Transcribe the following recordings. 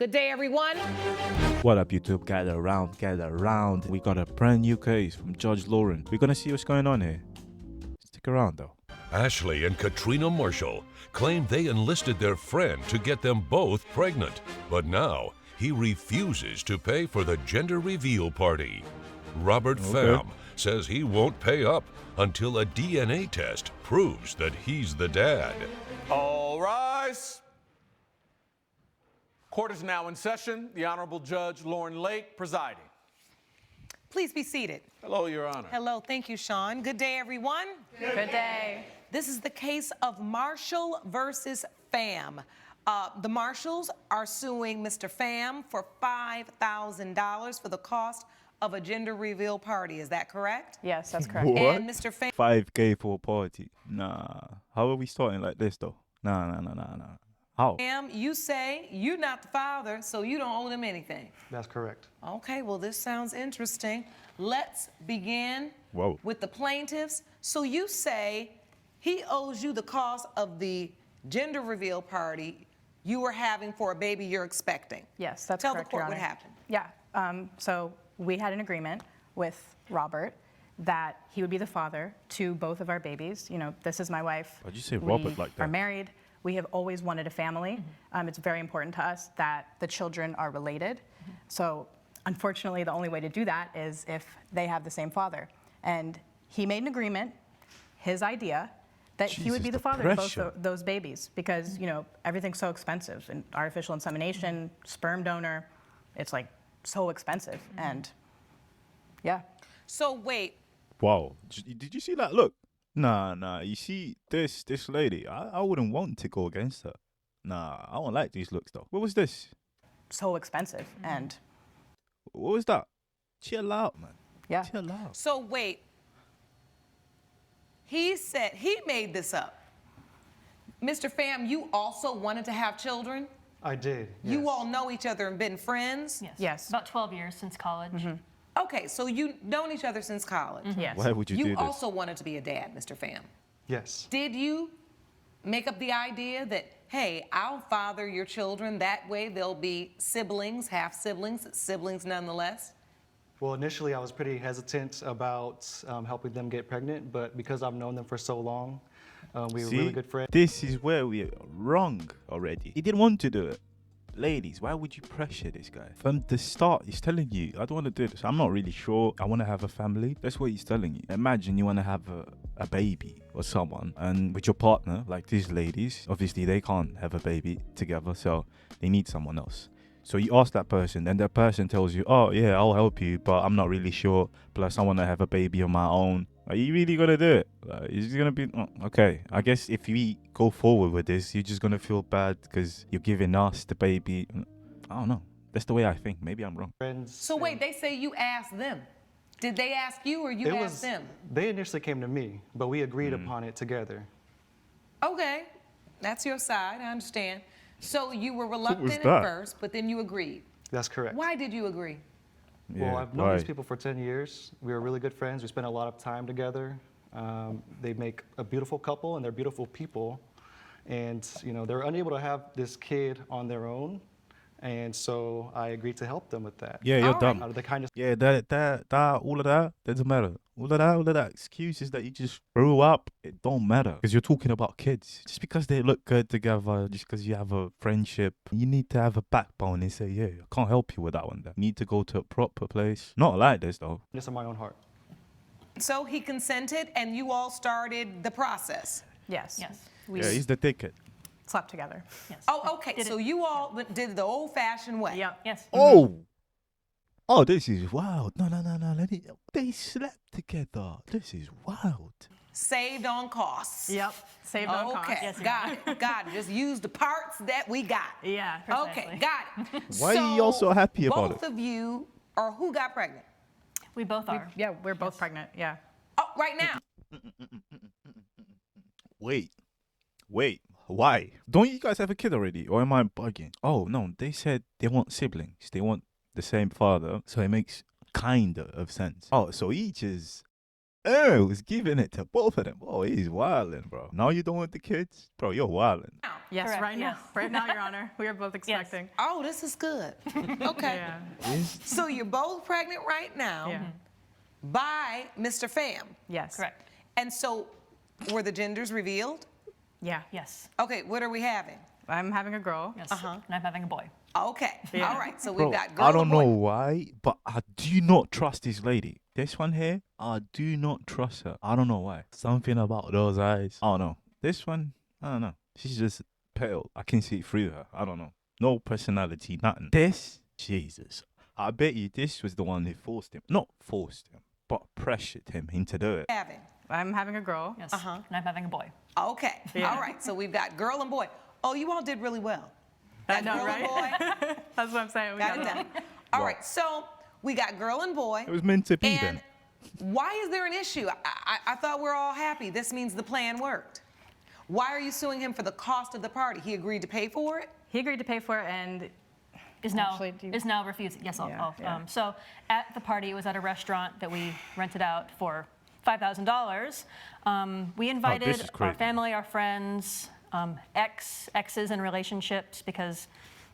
Good day, everyone. What up, YouTube? Gather around, gather around. We got a brand new case from Judge Lauren. We're gonna see what's going on here. Stick around, though. Ashley and Katrina Marshall claim they enlisted their friend to get them both pregnant, but now he refuses to pay for the gender reveal party. Robert Pham says he won't pay up until a DNA test proves that he's the dad. All rise. Court is now in session. The Honorable Judge Lauren Lake presiding. Please be seated. Hello, Your Honor. Hello, thank you, Sean. Good day, everyone. Good day. This is the case of Marshall versus Pham. The Marshalls are suing Mr. Pham for $5,000 for the cost of a gender reveal party. Is that correct? Yes, that's correct. What? And Mr. Pham. 5K for a party. Nah. How are we starting like this, though? Nah. How? Pham, you say you're not the father, so you don't owe them anything. That's correct. Okay, well, this sounds interesting. Let's begin with the plaintiffs. So you say he owes you the cost of the gender reveal party you were having for a baby you're expecting. Yes, that's Tell correct, the court Your what Honor. happened. Yeah, so we had an agreement with Robert that he would be the father to both of our babies. You know, this is my wife. Why'd you say Robert like that? We are married. We have always wanted a family. It's very important to us that the children are related. So unfortunately, the only way to do that is if they have the same father. And he made an agreement, his idea, that he would Jesus, be the the father of pressure. both those babies because, you know, everything's so expensive. And artificial insemination, sperm donor, it's like so expensive. And yeah. So wait, Wow. Did you see that look? Nah. You see this lady? I wouldn't want to go against her. Nah, I don't like these looks, though. What was this? So expensive. And What was that? Chill out, man. yeah. Chill out. so wait. He said he made this up. Mr. Pham, you also wanted to have children? I did. You yes. all know each other and been friends? Yes. Yes. About 12 years since college. Okay, so you've known each other since college. Yes. Why would you do You this? also wanted to be a dad, Mr. Pham. Yes. Did you make up the idea that, hey, I'll father your children, that way they'll be siblings, half siblings, siblings nonetheless? Well, initially I was pretty hesitant about helping them get pregnant, but because I've known them for so long, we were See, really good friends. this is where we're wrong already. He didn't want to do it. Ladies, why would you pressure this guy? From the start, he's telling you, I don't want to do this. I'm not really sure. I want to have a family. That's what he's telling you. Imagine you want to have a baby or someone, and with your partner, like these ladies, obviously they can't have a baby together, so they need someone else. So you ask that person, and that person tells you, oh yeah, I'll help you, but I'm not really sure. Plus, I want to have a baby on my own. Are you really gonna do it? Is it gonna be okay? I guess if we go forward with this, you're just gonna feel bad because you're giving us the baby. I don't know. That's the way I think. Maybe I'm wrong. Friends. So wait, they say you asked them. Did they ask you or you It asked was, them? They initially came to me, but we agreed upon it together. Okay, that's your side, I understand. So you were reluctant at that? first, but then you agreed. That's correct. Why did you agree? Well, I've known why? these people for 10 years. We were really good friends. We spent a lot of time together. They make a beautiful couple, and they're beautiful people. And, you know, they're unable to have this kid on their own. And so I agreed to help them with that. Yeah, you're All dumb. Out of the kindness. Yeah, all of that doesn't matter. All of that excuses that you just threw up, it don't matter. Because you're talking about kids. Just because they look good together, just because you have a friendship, you need to have a backbone and say, yeah, I can't help you with that one. You need to go to a proper place. Not like this, though. Just in my own heart. So he consented and you all started the process. Yes. Yes. We Yeah, he's the ticket. slept together. Yes. Oh, okay, so you all did the old-fashioned way. Yep. Yes. Oh, this is wild. No. They slept together. This is wild. Saved on costs. Yep. Saved on cost. Okay, Yes, you got it. Just use the parts that we got. Yeah. Precisely. Okay, got it. Why are you all so happy about both of you, or who got pregnant? We both are. Yeah, we're both pregnant. Yeah. Oh, right now. Wait. Why? Don't you guys have a kid already? Or am I bugging? Oh, no. They said they want siblings. They want the same father. So it makes kind of sense. Oh, so he just was giving it to both of them. Oh, he's wildin', bro. Now you don't want the kids? Bro, you're wildin'. Yes, Correct, right now. yes. Right now, Your Honor. We are both expecting. Oh, this is good. Okay. Yeah. So you're both pregnant right now Yeah. by Mr. Pham. Yes. Correct. And so were the genders revealed? Yeah. Yes. Okay, what are we having? I'm having a girl. Yes. And I'm having a boy. Okay. Yeah. All right. So Bro, we've got girl I don't and boy. know why, but I do not trust this lady. This one here, I do not trust her. I don't know why. Something about those eyes. I don't know. This one, I don't know. She's just pale. I can see through her. I don't know. No personality, nothing. This, Jesus. I bet you this was the one who forced him. Not forced him, but pressured him into doing it. Having. I'm having a girl. Yes. And I'm having a boy. Okay. Yeah. All right. So we've got girl and boy. Oh, you all did really well. I Got know, girl and right? boy. That's what I'm saying. We Got got it done. All right. So we got girl and boy. It was meant to be And then. why is there an issue? I thought we're all happy. This means the plan worked. Why are you suing him for the cost of the party? He agreed to pay for it? He agreed to pay for it, and Is now Actually, do you- is now refusing. Yes, Yeah, yeah. So at the party, it was at a restaurant that we rented out for $5,000. We invited is our crazy. family, our friends, exes in relationships, because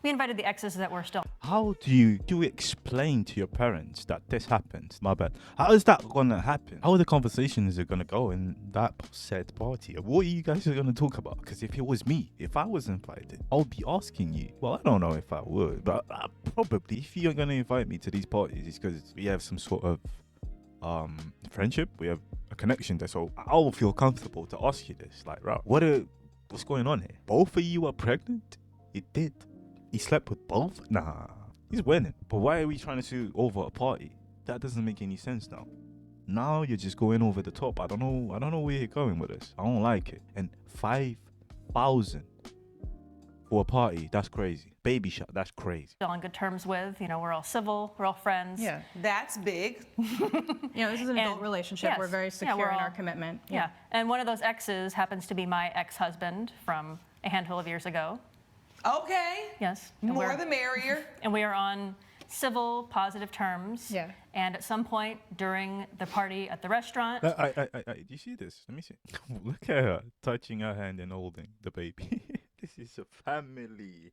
we invited the exes that were still. How do you explain to your parents that this happened? My bad. How is that gonna happen? How are the conversations are gonna go in that said party? What are you guys gonna talk about? Because if it was me, if I was invited, I'll be asking you. Well, I don't know if I would, but probably if you're gonna invite me to these parties, it's because we have some sort of friendship. We have a connection there, so I'll feel comfortable to ask you this. Like, right, what's going on here? Both of you are pregnant? He did. He slept with both? Nah, he's winning. But why are we trying to sue over a party? That doesn't make any sense now. Now you're just going over the top. I don't know where you're going with this. I don't like it. And 5,000 for a party, that's crazy. Baby shot, that's crazy. Still on good terms with. You know, we're all civil, we're all friends. yeah, That's big. this is an adult And- relationship. yes, We're very yeah, secure we're in all- our commitment. Yeah. And one of those exes happens to be my ex-husband from a handful of years ago. Okay. Yes. And More we're- the merrier. And we are on civil, positive terms. Yeah. And at some point during the party at the restaurant, Do you see this? Let me see. Look at her touching her hand and holding the baby. This is a family.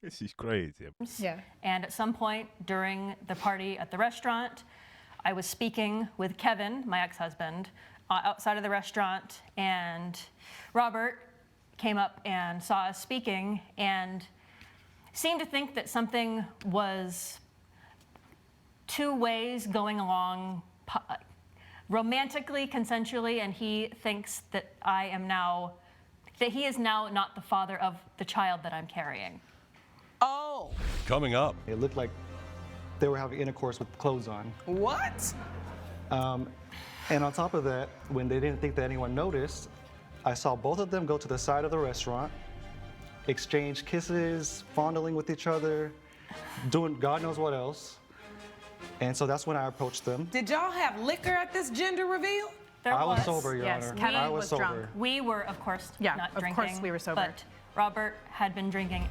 This is crazy. Yeah. and at some point during the party at the restaurant, I was speaking with Kevin, my ex-husband, outside of the restaurant, and Robert came up and saw us speaking and seemed to think that something was two ways going along romantically, consensually, and he thinks that he is now not the father of the child that I'm carrying. Oh, Coming up, It looked like they were having intercourse with clothes on. what? And on top of that, when they didn't think that anyone noticed, I saw both of them go to the side of the restaurant, exchange kisses, fondling with each other, doing God knows what else. And so that's when I approached them. Did y'all have liquor at this gender reveal? There I was sober, Your yes, Honor. Kevin I was was sober. drunk. We were, of course, Yeah, not of drinking. course we were sober. But Robert had been drinking.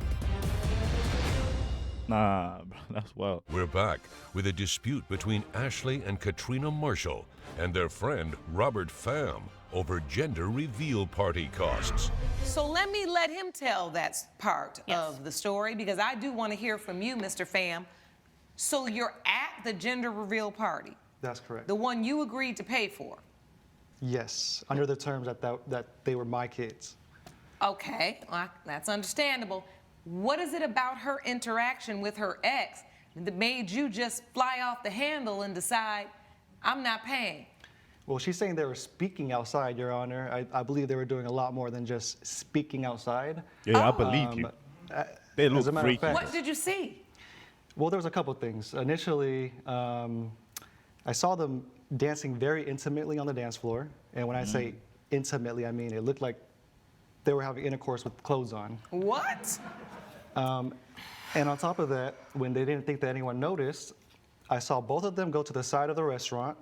Nah, bro, that's wild. we're back with a dispute between Ashley and Katrina Marshall and their friend Robert Pham over gender reveal party costs. So let him tell that part Yes. of the story, because I do want to hear from you, Mr. Pham. So you're at the gender reveal party, That's correct. the one you agreed to pay for. Yes, under the terms that they were my kids. Okay, well, that's understandable. What is it about her interaction with her ex that made you just fly off the handle and decide, I'm not paying? Well, she's saying they were speaking outside, Your Honor. I believe they were doing a lot more than just speaking outside. Yeah, I believe you. They As a look matter of freaky. fact- What did you see? Well, there was a couple things. Initially, I saw them dancing very intimately on the dance floor. And when I say intimately, I mean it looked like they were having intercourse with clothes on. What? And on top of that, when they didn't think that anyone noticed, I saw both of them go to the side of the restaurant,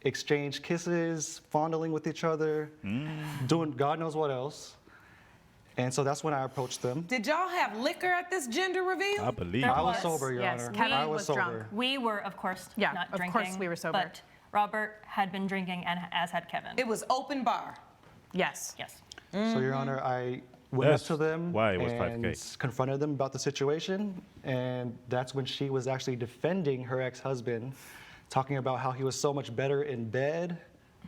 exchange kisses, fondling with each other, doing God knows what else. And so that's when I approached them. Did y'all have liquor at this gender reveal? I believe There I you. was was, sober, Your yes, Honor. Kevin I was was drunk. sober. We were, of course, Yeah, not of drinking. course we were sober. But Robert had been drinking, and as had Kevin. It was open bar. Yes. Yes. So, Your Honor, I went up That's to them why it was and 5K. confronted them about the situation, and that's when she was actually defending her ex-husband, talking about how he was so much better in bed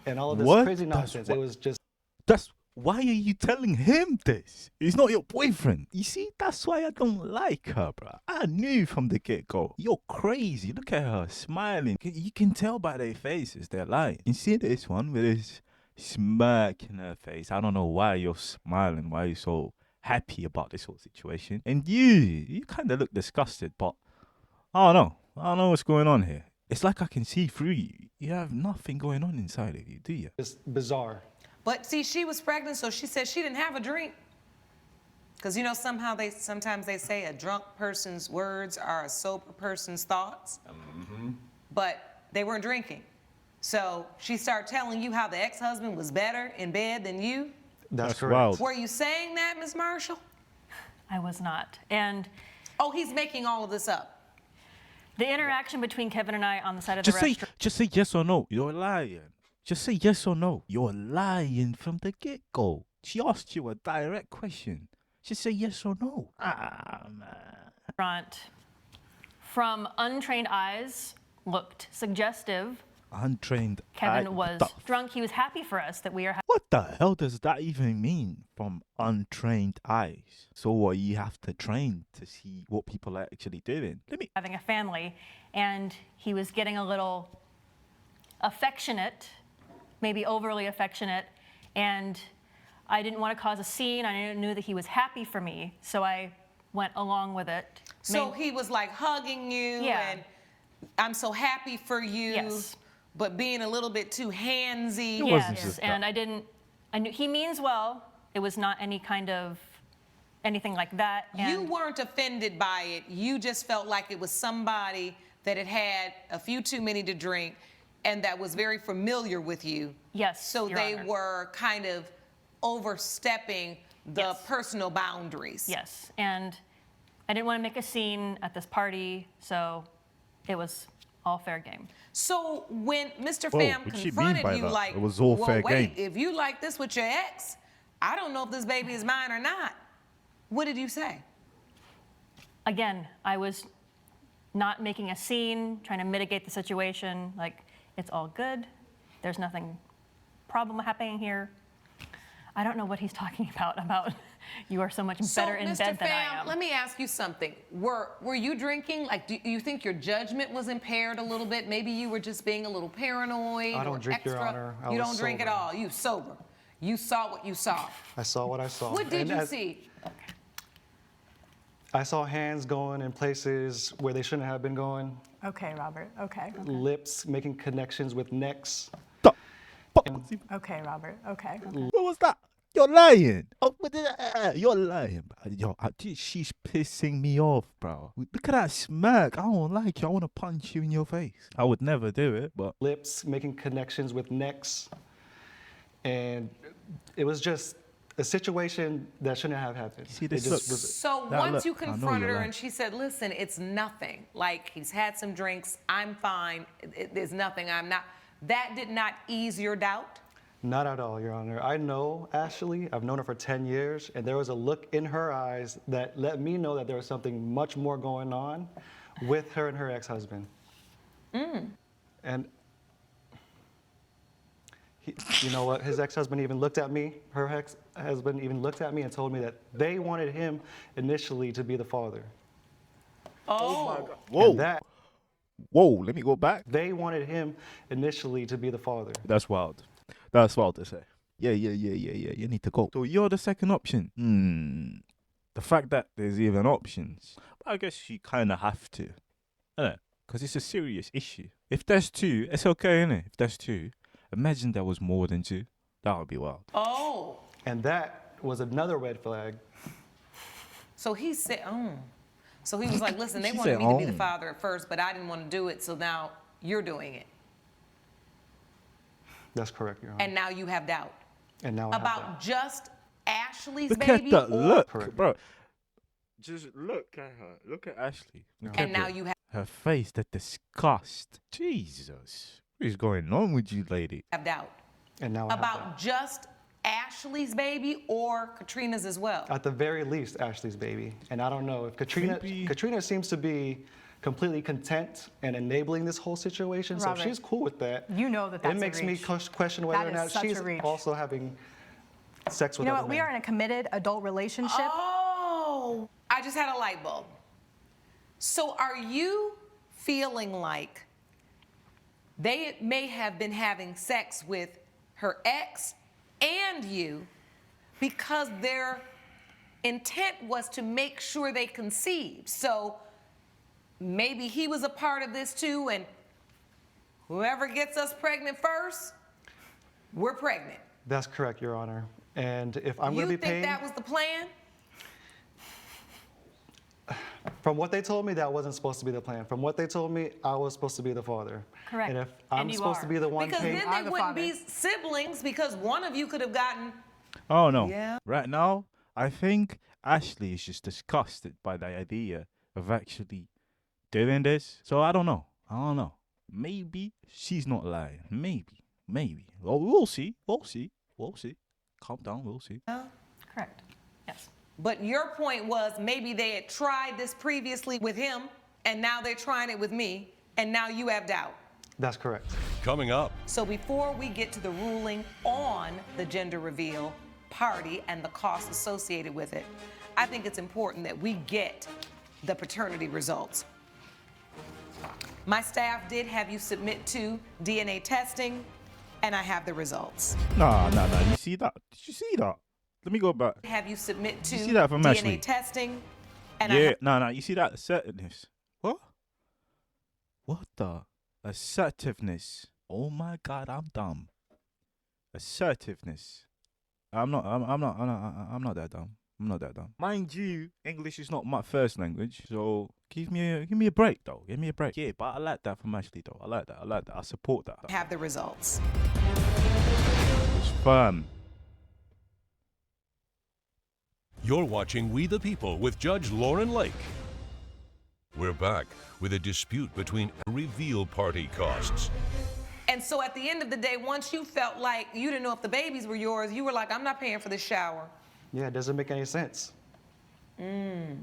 and all of this What? crazy That's nonsense. what- It was just That's why are you telling him this? He's not your boyfriend. You see, that's why I don't like her, bro. I knew from the get-go. You're crazy. Look at her smiling. You can tell by their faces they're lying. You see this one with this smirk in her face. I don't know why you're smiling. Why you're so happy about this whole situation. And you kind of look disgusted, but I don't know. I don't know what's going on here. It's like I can see through you. You have nothing going on inside of you, do you? bizarre. But see, she was pregnant, so she said she didn't have a drink. Because, you know, sometimes they say a drunk person's words are a sober person's thoughts. But they weren't drinking. So she started telling you how the ex-husband was better in bed than you. That's correct. wild. Were you saying that, Ms. Marshall? I was not. And Oh, he's making all of this up. the interaction between Kevin and I on the side of the restaurant. Just say yes or no. You're lying. Just say yes or no. You're lying from the get-go. She asked you a direct question. Just say yes or no. Man. From untrained eyes, looked suggestive. Untrained. Kevin was drunk. He was happy for us that we are What the hell does that even mean? From untrained eyes. So what, you have to train to see what people are actually doing. having a family, and he was getting a little affectionate, maybe overly affectionate, and I didn't want to cause a scene. I knew that he was happy for me, so I went along with it. So he was like hugging you Yeah. and I'm so happy for you, Yes. but being a little bit too handsy. It wasn't Yes, just and that. I knew he means well. It was not any kind of anything like that. You And weren't offended by it. You just felt like it was somebody that had had a few too many to drink and that was very familiar with you. Yes, So Your they Honor. were kind of overstepping the Yes. personal boundaries. yes, and I didn't want to make a scene at this party, so it was all fair game. So when Mr. Whoa, Pham what'd she mean confronted by you, that? like, It was all well, fair wait, game. if you like this with your ex, I don't know if this baby is mine or not. What did you say? Again, I was not making a scene, trying to mitigate the situation. Like, it's all good. There's nothing problem happening here. I don't know what he's talking about you are so much better in Mr. bed than I Pham, am. let me ask you something. Were you drinking? Like, do you think your judgment was impaired a little bit? Maybe you were just being a little paranoid. I don't or drink, Your extra. Honor. I You was don't drink at sober. all. You sober. You saw what you saw. I saw what I saw. What did And you as- see? I saw hands going in places where they shouldn't have been going, Okay, Robert. Okay. lips making connections with necks. Okay, Robert. Okay. What was that? You're lying. Oh, you're lying, bro. She's pissing me off, bro. Look at that smirk. I don't like you. I want to punch you in your face. I would never do it, but Lips making connections with necks. And it was just a situation that shouldn't have happened. See It this just look? was- So Now, once look, you I know confronted you're her lying. and she said, listen, it's nothing. Like, he's had some drinks. I'm fine. There's nothing. I'm not. That did not ease your doubt? Not at all, Your Honor. I know Ashley. I've known her for 10 years, and there was a look in her eyes that let me know that there was something much more going on with her and her ex-husband. And you know what? His ex-husband even looked at me. Her ex-husband even looked at me and told me that they wanted him initially to be the father. Oh. whoa, And that whoa. Let me go back. they wanted him initially to be the father. That's wild. That's wild to say. Yeah. You need to go. So you're the second option. The fact that there's even options, but I guess you kind of have to, because it's a serious issue. If there's two, it's okay, innit? If there's two, imagine there was more than two. That would be wild. Oh. And that was another red flag. So he said, So he was like, listen, they She wanted said, me to be the father at first, but I didn't want to do it, so now you're doing it. That's correct, Your Honor. And now you have doubt. And now I have About that. just Ashley's Look baby? at that or- look, Correct. bro. Just look at her. Look at Ashley. Look And at now her. you have. Her face, the disgust. Jesus. What is going on with you, lady? Have doubt And now I have about that. just Ashley's baby or Katrina's as well. At the very least, Ashley's baby. And I don't know if Maybe- Katrina seems to be completely content and enabling this whole situation. So Robert, if she's cool with that, you know that that's it a makes me reach. question whether That or is not such a she's reach. also having sex You with know other what? We men. are in a committed adult relationship. Oh, I just had a light bulb. So are you feeling like they may have been having sex with her ex and you because their intent was to make sure they conceived? So maybe he was a part of this too, and whoever gets us pregnant first, we're pregnant. That's correct, Your Honor. And if I'm going to You be think paying, that was the plan? from what they told me, that wasn't supposed to be the plan. From what they told me, I was supposed to be the father. Correct. And if And I'm you supposed to are. be the one Because paying, then I'm they the wouldn't father. be siblings because one of you could have gotten. Oh no. Yeah. Right now, I think Ashley is just disgusted by the idea of actually doing this. So I don't know. Maybe she's not lying. Maybe. Well, we'll see. We'll see. Calm down. We'll see. Correct. Yes. But your point was maybe they had tried this previously with him, and now they're trying it with me, and now you have doubt. that's correct. Coming up, So before we get to the ruling on the gender reveal party and the costs associated with it, I think it's important that we get the paternity results. My staff did have you submit to DNA testing, and I have the results. Nah. You see that? Did you see that? Let me go back. Have you submit to You see that from DNA Ashley? testing, and I Yeah, have no. You see that assertiveness? What? What the assertiveness? Oh my God, I'm dumb. Assertiveness. I'm not that dumb. I'm not that dumb. Mind you, English is not my first language, so give me a break though. Give me a break. Yeah, but I like that from Ashley though. I like that. I support that. have the results. It's firm. you're watching We the People with Judge Lauren Lake. We're back with a dispute between reveal party costs. And so at the end of the day, once you felt like you didn't know if the babies were yours, you were like, I'm not paying for the shower. Yeah, it doesn't make any sense. I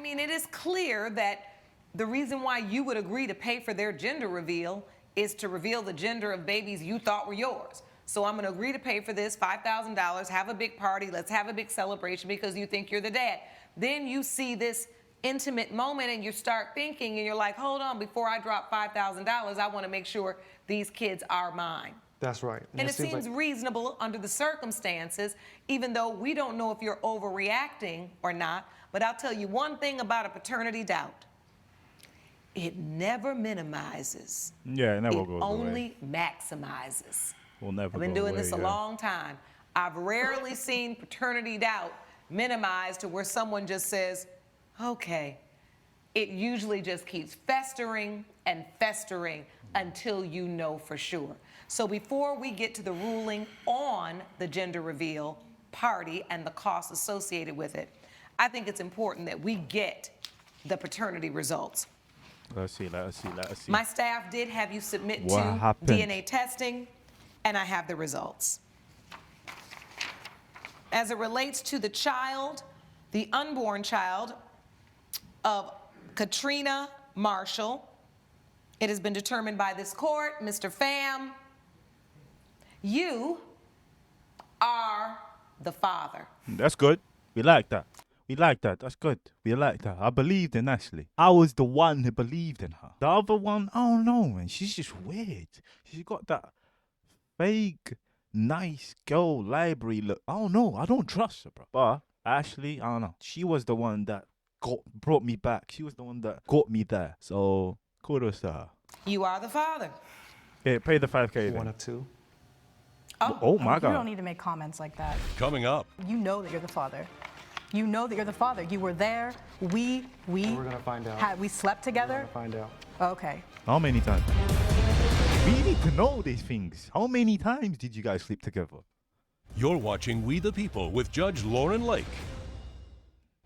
mean, it is clear that the reason why you would agree to pay for their gender reveal is to reveal the gender of babies you thought were yours. So I'm going to agree to pay for this $5,000, have a big party, let's have a big celebration because you think you're the dad. Then you see this intimate moment and you start thinking and you're like, hold on, before I drop $5,000, I want to make sure these kids are mine. That's right. And it seems reasonable under the circumstances, even though we don't know if you're overreacting or not. But I'll tell you one thing about a paternity doubt. It never minimizes. Yeah, it never It goes only away. maximizes. Will never I've been go doing away, this a yeah. long time. I've rarely seen paternity doubt minimized to where someone just says, okay. It usually just keeps festering and festering until you know for sure. So before we get to the ruling on the gender reveal party and the costs associated with it, I think it's important that we get the paternity results. Let's see. My staff did have you submit What to happened? DNA testing, and I have the results. As it relates to the child, the unborn child of Katrina Marshall, it has been determined by this court, Mr. Pham, you are the father. That's good. We like that. That's good. We like that. I believed in Ashley. I was the one who believed in her. The other one, I don't know, man. She's just weird. She's got that fake, nice girl library look. I don't know. I don't trust her, bro. But Ashley, I don't know. She was the one that brought me back. She was the one that got me there. So kudos to her. You are the father. Okay, pay the 5K one then. of two. Oh my You don't God. need to make comments like that. Coming up, You know that you're the father. You know that you're the father. You were there. We We're gonna find out. we slept We're together. gonna find out. Okay. How many times? We need to know these things. How many times did you guys sleep together? you're watching We the People with Judge Lauren Lake.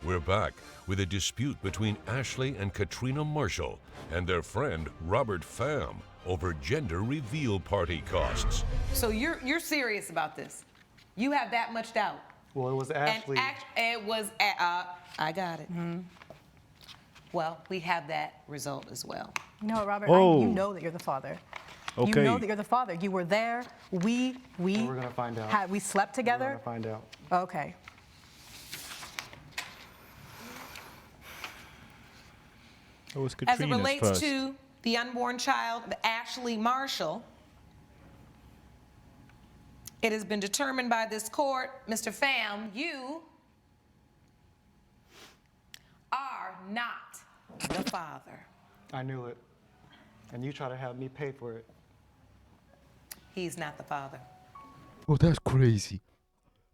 We're back with a dispute between Ashley and Katrina Marshall and their friend Robert Pham over gender reveal party costs. So you're serious about this? You have that much doubt? Well, it was Ashley. I got it. Well, we have that result as well. No, Robert, Oh. you know that you're the father. Okay. You know that you're the father. You were there. We're gonna find out. We slept We're together. gonna find out. Okay. It was As it Katrina's relates first. to the unborn child of Ashley Marshall, it has been determined by this court, Mr. Pham, you are not the father. I knew it. And you try to have me pay for it. He's not the father. Oh, that's crazy.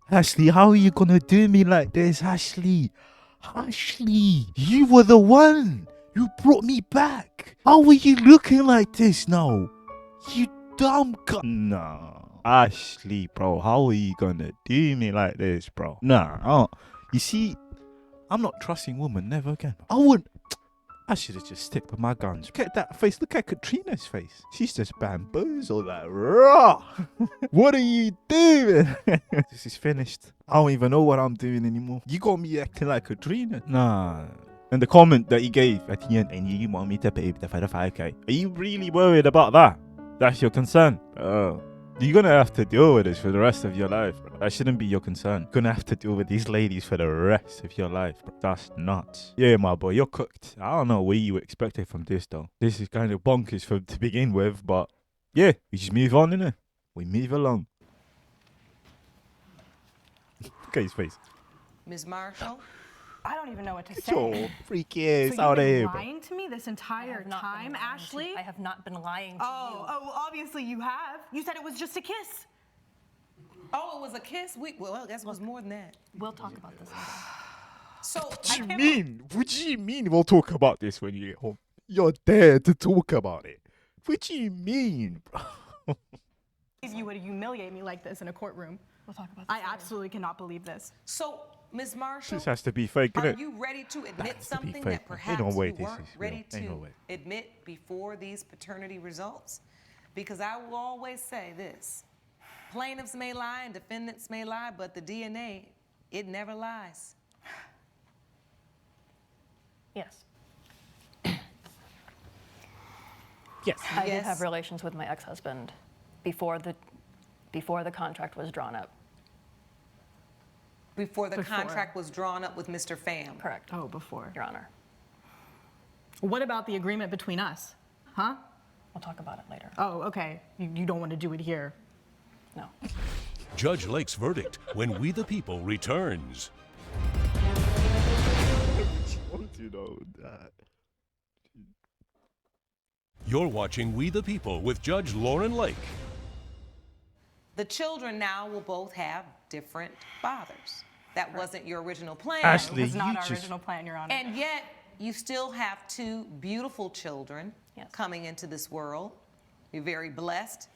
Ashley, how are you gonna do me like this, Ashley? Ashley, you were the one. You brought me back. How are you looking like this now? You dumb Nah. Ashley, bro, how are you gonna do me like this, bro? Nah. You see, I'm not trusting women, never again. I should have just stick with my guns. Look at that face. Look at Katrina's face. She's just bamboozled, like, raw. What are you doing? This is finished. I don't even know what I'm doing anymore. You got me acting like Katrina. Nah. And the comment that he gave at the end, and you want me to pay the 5K. Are you really worried about that? That's your concern? Oh. You're gonna have to deal with this for the rest of your life, bro. That shouldn't be your concern. You're gonna have to deal with these ladies for the rest of your life, bro. That's nuts. Yeah, my boy, you're cooked. I don't know what you expected from this, though. This is kind of bonkers to begin with, but yeah, we just move on, innit? We move along. Look at his face. Ms. Marshall? I don't even know what to say. Yo, freaky ass So out you've of been here, bro. lying to me this entire time, Ashley? I have not been lying to you. Oh, obviously you have. You said it was just a kiss. Oh, it was a kiss? Well, I guess it was more than that. We'll talk about this later. So, What do you mean? What do you mean we'll talk about this when you get home? You're there to talk about it. What do you mean, bro? If you would humiliate me like this in a courtroom. We'll talk about this I absolutely cannot believe this. So, Ms. Marshall, This has to be fake, are innit? you ready to admit has to be something fake, that man. perhaps Ain't no way you this weren't is real. ready Ain't no to way. admit before these paternity results? Because I will always say this. Plaintiffs may lie and defendants may lie, but the DNA, it never lies. Yes. Yes. I did Yes. have relations with my ex-husband before the contract was drawn up. Before the contract was drawn up with Mr. Pham. Correct. Oh, before. Your Honor. What about the agreement between us? Huh? We'll talk about it later. Oh, okay. You don't want to do it here. No. Judge Lake's verdict when We the People returns. You know that. You're watching We the People with Judge Lauren Lake. The children now will both have different fathers. That wasn't your original plan. Ashley, It was not you our just- original plan, Your Honor. And yet, you still have two beautiful children Yes. coming into this world. You're very blessed.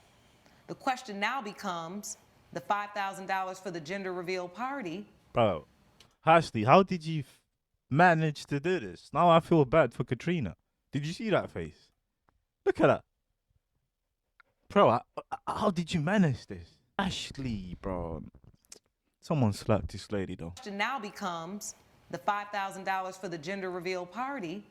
The question now becomes the $5,000 for the gender reveal party. Bro, Ashley, how did you manage to do this? Now I feel bad for Katrina. Did you see that face? Look at that. Bro, how did you manage this? Ashley, bro. Someone slapped this lady, though. The question now becomes the $5,000 for the gender reveal party.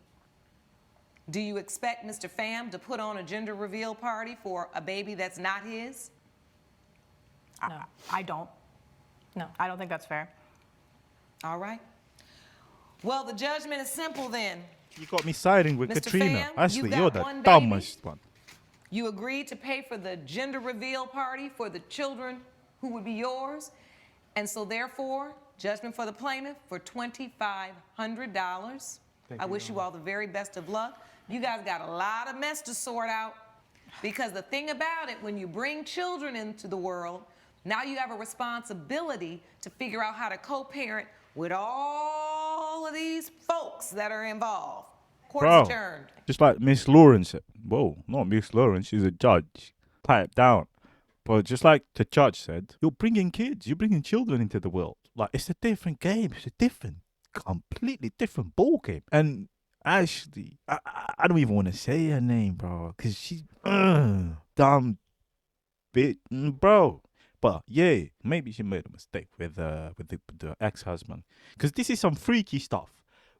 Do you expect Mr. Pham to put on a gender reveal party for a baby that's not his? No. I don't. No. I don't think that's fair. All right. Well, the judgment is simple then. You got me siding with Mr. Katrina. Pham, Ashley, you you're got the one baby. dumbest one. You agreed to pay for the gender reveal party for the children who would be yours. And so therefore, judgment for the plaintiff for $2,500. I wish you all the very best of luck. You guys got a lot of mess to sort out because the thing about it, when you bring children into the world, now you have a responsibility to figure out how to co-parent with all of these folks that are involved. Court is adjourned. Just like Miss Lawrence said. Whoa, not Miss Lawrence, she's a judge. Pipe down. But just like the judge said, you're bringing kids, you're bringing children into the world. Like, it's a different game, it's a different completely different ball game. And Ashley, I don't even want to say her name, bro, because she's dumb bitch, bro. But yeah, maybe she made a mistake with the ex-husband, because this is some freaky stuff.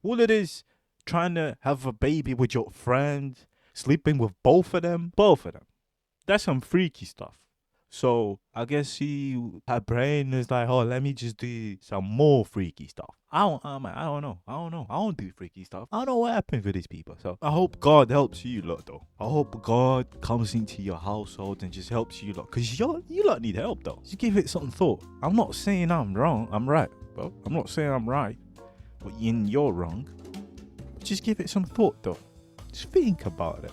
All it is, trying to have a baby with your friend, sleeping with both of them. That's some freaky stuff. So I guess her brain is like, oh, let me just do some more freaky stuff. I don't know. I don't do freaky stuff. I don't know what happened with these people. So I hope God helps you lot, though. I hope God comes into your household and just helps you lot, because you lot need help, though. Just give it some thought. I'm not saying I'm wrong. I'm right, bro. I'm not saying I'm right, but you're wrong. Just give it some thought, though. Just think about it.